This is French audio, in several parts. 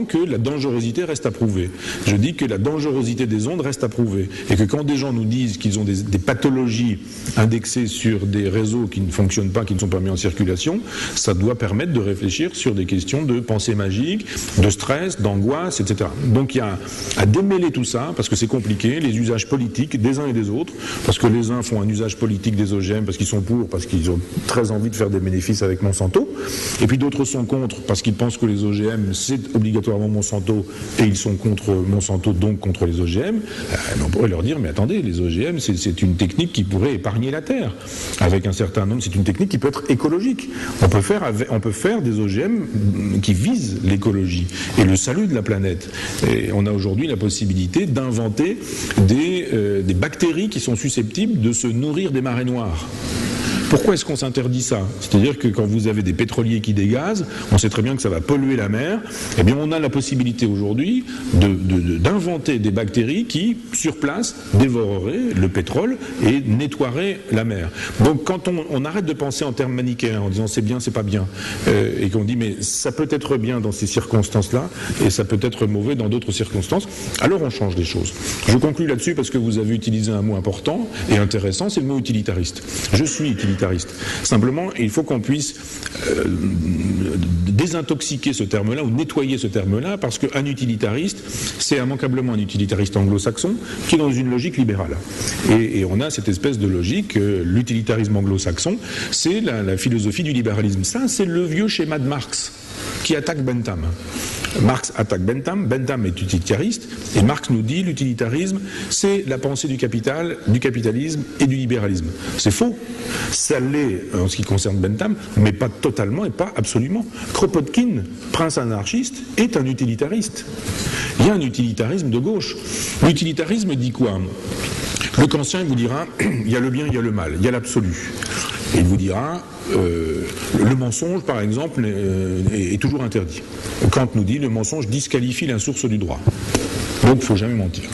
que la dangerosité reste à prouver. Je dis que la dangerosité des ondes reste à prouver. Et que quand des gens nous disent qu'ils ont des pathologies indexées sur des réseaux qui ne fonctionnent pas, qui ne sont pas mis en circulation, ça doit permettre de réfléchir sur des questions de pensée magique, de stress, d'angoisse, etc. Donc il y a à démêler tout ça, parce que c'est compliqué, les usages politiques des uns et des autres, parce que les uns font un usage politique des OGM parce qu'ils sont pour, parce qu'ils ont très envie de faire des bénéfices avec Monsanto, et puis d'autres sont contre parce qu'ils pensent que les OGM c'est obligatoirement Monsanto et ils sont contre Monsanto, donc contre les OGM. On pourrait leur dire mais attendez, les OGM c'est une technique qui pourrait épargner la terre avec un certain nombre, c'est une technique qui peut être écologique. On peut faire des OGM qui visent l'écologie et le salut de la planète. Et on a aujourd'hui la possibilité d'inventer des bactéries qui sont susceptibles de se nourrir des marées noires. Pourquoi est-ce qu'on s'interdit ça? C'est-à-dire que quand vous avez des pétroliers qui dégazent, on sait très bien que ça va polluer la mer, eh bien on a la possibilité aujourd'hui d'inventer des bactéries qui, sur place, dévoreraient le pétrole et nettoieraient la mer. Donc quand on arrête de penser en termes manichéens, en disant c'est bien, c'est pas bien, et qu'on dit mais ça peut être bien dans ces circonstances-là, et ça peut être mauvais dans d'autres circonstances, alors on change les choses. Je conclue là-dessus parce que vous avez utilisé un mot important et intéressant, c'est le mot utilitariste. Je suis utilitariste. Simplement, il faut qu'on puisse désintoxiquer ce terme-là ou nettoyer ce terme-là, parce qu'un utilitariste, c'est immanquablement un utilitariste anglo-saxon qui est dans une logique libérale. Et on a cette espèce de logique, l'utilitarisme anglo-saxon, c'est la philosophie du libéralisme. Ça, c'est le vieux schéma de Marx qui attaque Bentham. Marx attaque Bentham, Bentham est utilitariste, et Marx nous dit l'utilitarisme, c'est la pensée du capitalisme et du libéralisme. C'est faux. Ça l'est en ce qui concerne Bentham, mais pas totalement et pas absolument. Kropotkin, prince anarchiste, est un utilitariste. Il y a un utilitarisme de gauche. L'utilitarisme dit quoi? Le Kantien vous dira, il y a le bien, il y a le mal, il y a l'absolu. Et il vous dira, le mensonge, par exemple, est toujours interdit. Kant nous dit, le mensonge disqualifie la source du droit. Donc il ne faut jamais mentir.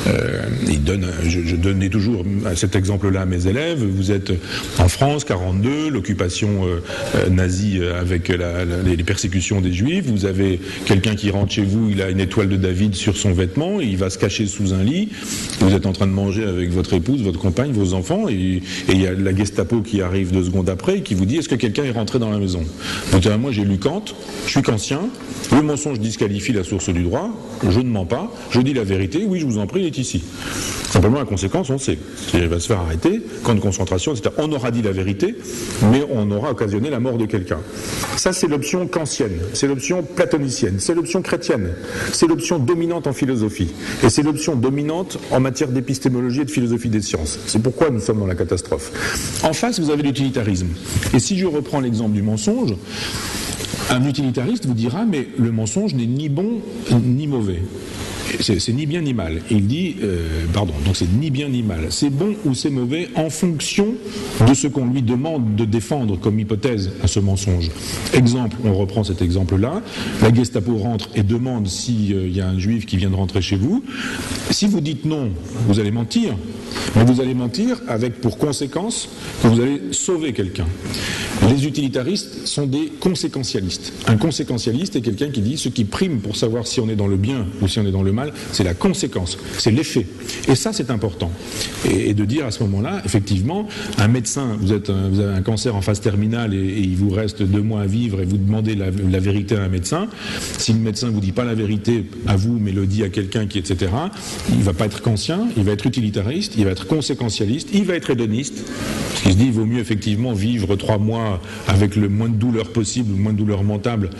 Je donnais toujours cet exemple-là à mes élèves. Vous êtes en France, 42, l'occupation nazie avec les persécutions des Juifs. Vous avez quelqu'un qui rentre chez vous, il a une étoile de David sur son vêtement, et il va se cacher sous un lit. Vous êtes en train de manger avec votre épouse, votre compagne, vos enfants, et il y a la Gestapo qui arrive 2 secondes après et qui vous dit: est-ce que quelqu'un est rentré dans la maison? Donc moi j'ai lu Kant, je suis kantien, le mensonge disqualifie la source du droit, je ne mens pas, je dis la vérité, oui je vous en prie, il est ici. Simplement la conséquence, on sait, il va se faire arrêter, camp de concentration, etc. On aura dit la vérité, mais on aura occasionné la mort de quelqu'un. Ça c'est l'option kantienne, c'est l'option platonicienne, c'est l'option chrétienne, c'est l'option dominante en philosophie, et c'est l'option dominante en matière d'épistémologie et de philosophie des sciences. C'est pourquoi nous sommes dans la catastrophe. En face, vous avez l'utilitarisme. Et si je reprends l'exemple du mensonge, un utilitariste vous dira, mais le mensonge n'est ni bon ni mauvais. C'est ni bien ni mal. Et il dit, donc c'est ni bien ni mal. C'est bon ou c'est mauvais en fonction de ce qu'on lui demande de défendre comme hypothèse à ce mensonge. Exemple, on reprend cet exemple-là. La Gestapo rentre et demande s'il y a un juif qui vient de rentrer chez vous. Si vous dites non, vous allez mentir. Mais vous allez mentir avec pour conséquence que vous allez sauver quelqu'un. Les utilitaristes sont des conséquentialistes. Un conséquentialiste est quelqu'un qui dit ce qui prime pour savoir si on est dans le bien ou si on est dans le mal, c'est la conséquence, c'est l'effet. Et ça, c'est important. Et de dire à ce moment-là, effectivement, un médecin, vous avez un cancer en phase terminale et il vous reste 2 mois à vivre et vous demandez la vérité à un médecin. Si le médecin ne vous dit pas la vérité à vous, mais le dit à quelqu'un qui, etc., il ne va pas être kantien, il va être utilitariste, il va être conséquentialiste, il va être hédoniste, parce qu'il se dit il vaut mieux effectivement vivre 3 mois avec le moins de douleur possible, le moins de douleur mentale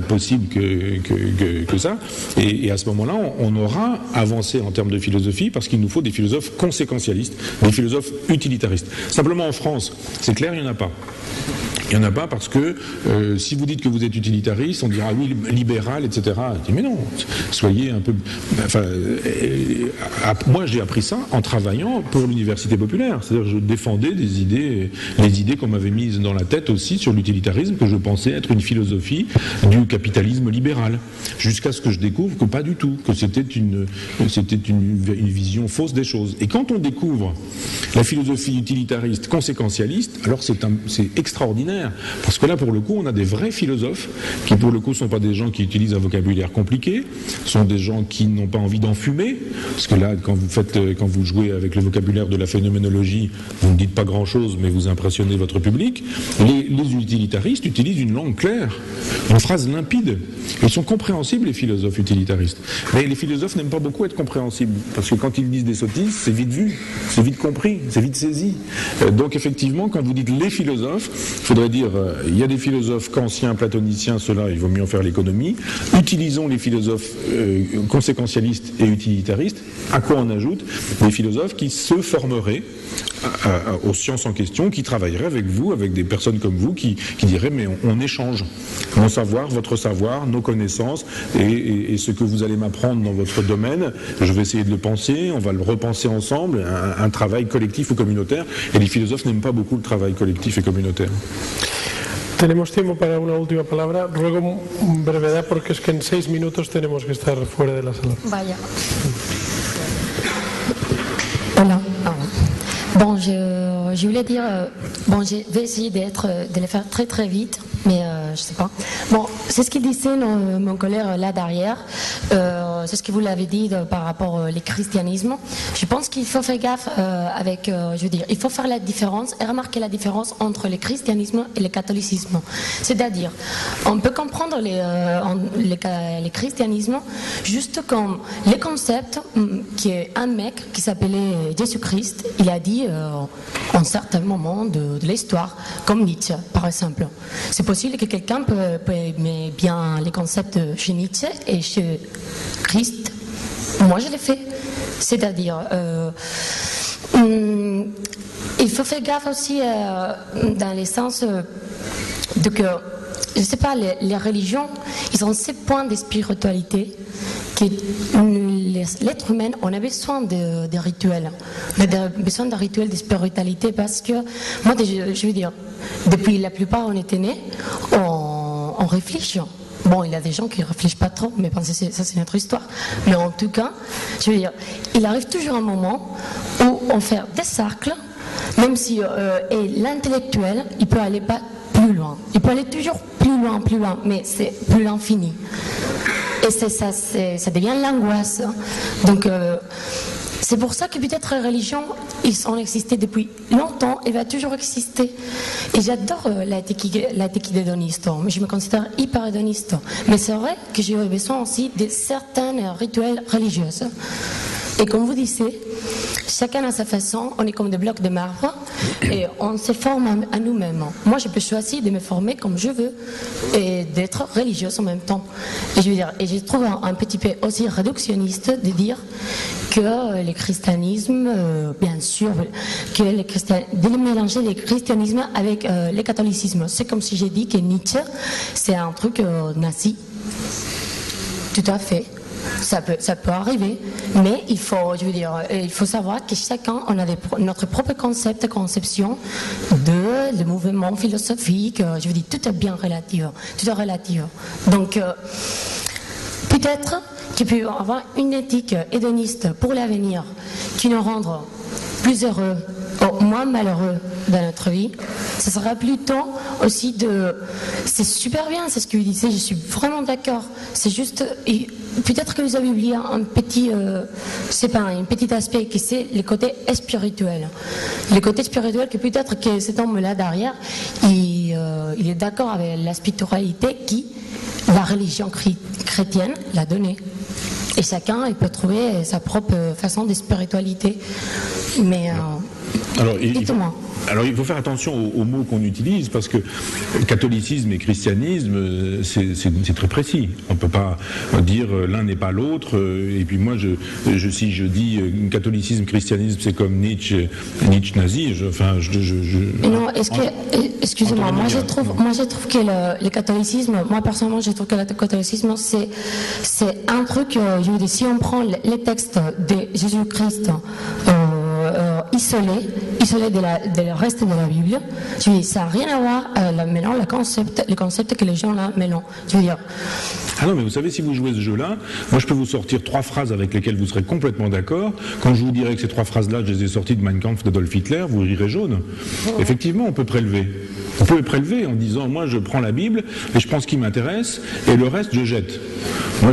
possible que ça. Et à ce moment-là, on aura avancé en termes de philosophie parce qu'il nous faut des philosophes conséquentialistes, des philosophes utilitaristes. Simplement en France, c'est clair, il n'y en a pas. Il n'y en a pas parce que si vous dites que vous êtes utilitariste, on dira oui, libéral, etc. Je dis, mais non, soyez un peu... Enfin, moi j'ai appris ça en travaillant pour l'université populaire. C'est-à-dire je défendais les idées qu'on m'avait mises dans la tête aussi sur l'utilitarisme, que je pensais être une philosophie du capitalisme libéral. Jusqu'à ce que je découvre que pas du tout, que c'était une vision fausse des choses. Et quand on découvre la philosophie utilitariste conséquentialiste, alors c'est extraordinaire. extraordinaire, parce que là, pour le coup, on a des vrais philosophes qui, pour le coup, ne sont pas des gens qui utilisent un vocabulaire compliqué, sont des gens qui n'ont pas envie d'en fumer, parce que là, quand vous jouez avec le vocabulaire de la phénoménologie, vous ne dites pas grand-chose, mais vous impressionnez votre public. Les utilitaristes utilisent une langue claire, une phrase limpide. Ils sont compréhensibles, les philosophes utilitaristes. Mais les philosophes n'aiment pas beaucoup être compréhensibles, parce que quand ils disent des sottises, c'est vite vu, c'est vite compris, c'est vite saisi. Donc effectivement, quand vous dites les philosophes, il faudrait dire, il y a des philosophes kantiens, platoniciens, ceux-là, il vaut mieux en faire l'économie. Utilisons les philosophes conséquentialistes et utilitaristes, à quoi on ajoute des philosophes qui se formeraient aux sciences en question, qui travailleraient avec vous, avec des personnes comme vous, qui diraient mais on échange mon savoir, votre savoir, nos connaissances et ce que vous allez m'apprendre dans votre domaine, je vais essayer de le penser, on va le repenser ensemble, un travail collectif ou communautaire, et les philosophes n'aiment pas beaucoup le travail collectif et communautaire. Tenemos tiempo para una última palabra. Ruego brevedad porque es que en 6 minutos tenemos que estar fuera de la sala. Vaya. Hola. Bon, je voulais dire, bon, je vais essayer de le faire très très vite, mais je sais pas. Bon, c'est ce qu'il disait mon collègue là derrière, c'est ce que vous l'avez dit par rapport au christianisme. Je pense qu'il faut faire gaffe avec, je veux dire, il faut faire la différence et remarquer la différence entre le christianisme et le catholicisme. C'est-à-dire, on peut comprendre le christianisme juste comme les concepts qui est un mec qui s'appelait Jésus-Christ, il a dit en certains moments de l'histoire, comme Nietzsche par exemple. C'est possible que quelqu'un peut aimer bien les concepts chez Nietzsche et chez Christ. Moi je l'ai fait. C'est-à-dire, il faut faire gaffe aussi dans le sens de que, je ne sais pas, les religions, ils ont ces points de spiritualité que l'être humain, on a besoin de rituels, on a besoin de rituels de spiritualité parce que, moi, je veux dire, depuis la plupart on était nés, on réfléchit. Bon, il y a des gens qui ne réfléchissent pas trop, mais ça c'est notre histoire. Mais en tout cas, je veux dire, il arrive toujours un moment où on fait des cercles, même si l'intellectuel, il peut aller pas plus loin. Il peut aller toujours plus loin, mais c'est plus l'infini. Et ça devient l'angoisse. Donc, c'est pour ça que peut-être les religions, ils ont existé depuis longtemps et va toujours exister. Et j'adore l'éthique hédoniste, mais je me considère hyper hédoniste. Mais c'est vrai que j'ai besoin aussi de certains rituels religieux. Et comme vous disiez, chacun à sa façon, on est comme des blocs de marbre et on se forme à nous-mêmes. Moi, je peux choisir de me former comme je veux et d'être religieuse en même temps. Et je veux dire, et je trouve un petit peu aussi réductionniste de dire que le christianisme, bien sûr, de mélanger le christianisme avec le catholicisme. C'est comme si j'ai dit que Nietzsche, c'est un truc nazi. Tout à fait. Ça peut arriver, mais il faut savoir que chacun on a notre propre conception de mouvement philosophique. Je veux dire, tout est bien relatif, tout est relatif. Donc peut-être qu'il peut y avoir une éthique hédoniste pour l'avenir qui nous rendra plus heureux ou moins malheureux dans notre vie. Ce sera plutôt aussi c'est super bien, c'est ce que vous disiez, je suis vraiment d'accord. C'est juste, peut-être que vous avez oublié un petit aspect qui c'est le côté spirituel. Le côté spirituel que peut-être que cet homme-là derrière, il est d'accord avec la spiritualité qui la religion chrétienne l'a donnée. Et chacun il peut trouver sa propre façon de spiritualité. Mais dites-moi. Alors il faut faire attention aux mots qu'on utilise parce que catholicisme et christianisme c'est très précis. On ne peut pas dire l'un n'est pas l'autre. Et puis moi si je dis catholicisme, christianisme c'est comme Nietzsche nazi. Non, excusez-moi, moi je trouve que le catholicisme, moi personnellement je trouve que le catholicisme c'est un truc, je veux dire, si on prend les textes de Jésus-Christ isolé de reste de la Bible, je veux dire, ça n'a rien à voir le concept que les gens là mélangent. Je veux dire. Ah non, mais vous savez, si vous jouez ce jeu-là, moi je peux vous sortir 3 phrases avec lesquelles vous serez complètement d'accord. Quand je vous dirai que ces 3 phrases-là, je les ai sorties de Mein Kampf d'Adolf Hitler, vous rirez jaune. Effectivement, on peut prélever. Vous pouvez prélever en disant, moi je prends la Bible et je prends ce qui m'intéresse et le reste je jette. Moi,